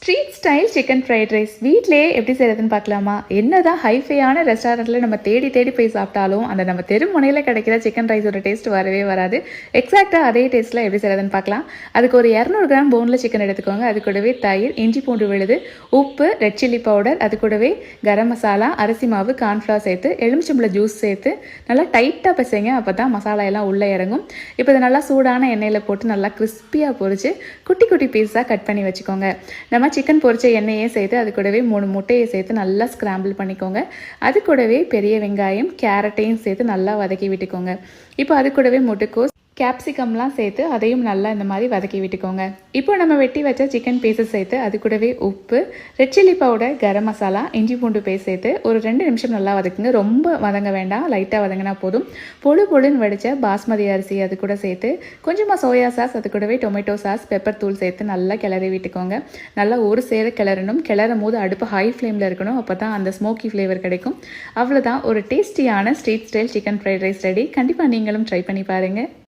Street style chicken fried rice வீட்டிலேயே எப்படி செய்கிறதுன்னு பார்க்கலாமா? என்னதான் ஹைஃபையான ரெஸ்டாரண்ட்டில் நம்ம தேடி தேடி போய் சாப்பிட்டாலும் அந்த நம்ம தெரு முனையில் கிடைக்கிற சிக்கன் ரைஸோட டேஸ்ட் வரவே வராது. எக்ஸாக்டாக அதே டேஸ்ட்டில் எப்படி செய்கிறதுன்னு பார்க்கலாம். அதுக்கு ஒரு 200 கிராம் போனில் சிக்கன் எடுத்துக்கோங்க. அது கூடவே தயிர், இஞ்சி பூண்டு விழுது, உப்பு, ரெட் சில்லி பவுடர், அது கூடவே கரம் மசாலா, அரிசி மாவு, கார்ன்ஃப்ளவர் சேர்த்து எலுமிச்சம்பழ ஜூஸ் சேர்த்து நல்லா டைட்டாக பிசைங்க. அப்போ தான் மசாலா எல்லாம் உள்ளே இறங்கும். இப்போ இது நல்லா சூடான எண்ணெயில் போட்டு நல்லா கிறிஸ்பியாக பொரிச்சு குட்டி குட்டி பீஸாக கட் பண்ணி வச்சுக்கோங்க. நம்ம சிக்கன் பொரிச்ச எண்ணெயே சேர்த்து அது கூடவே 3 முட்டையை சேர்த்து நல்லா ஸ்க்ராம்பிள் பண்ணிக்கோங்க. அது கூடவே பெரிய வெங்காயம், கேரட்டையும் சேர்த்து நல்லா வதக்கி விட்டுக்கோங்க. இப்போ அது கூடவே முட்டைக்கோஸ், கேப்சிகம்லாம் சேர்த்து அதையும் நல்லா இந்த மாதிரி வதக்கி விட்டுக்கோங்க. இப்போ நம்ம வெட்டி வச்ச சிக்கன் பீஸஸ் சேர்த்து அது கூடவே உப்பு, red chilli powder, garam masala, இஞ்சி பூண்டு பேஸ்ட் சேர்த்து ஒரு 2 நிமிஷம் நல்லா வதக்குங்க. ரொம்ப வதங்க வேண்டாம், லைட்டாக வதங்கினா போதும். பொழுன்னு வடித்த பாஸ்மதி அரிசி அது கூட சேர்த்து கொஞ்சமாக சோயா சாஸ், அது கூடவே டொமேட்டோ சாஸ், பெப்பர் தூள் சேர்த்து நல்லா கிளறி விட்டுக்கோங்க. நல்லா ஒரு சேர கிளறணும். கிளறும் போது அடுப்பு ஹை ஃப்ளேமில் இருக்கணும். அப்போ தான் அந்த ஸ்மோக்கி ஃப்ளேவர் கிடைக்கும். அவ்வளோதான், ஒரு டேஸ்டியான street style chicken fried rice ready. கண்டிப்பாக நீங்களும் ட்ரை பண்ணி பாருங்கள்.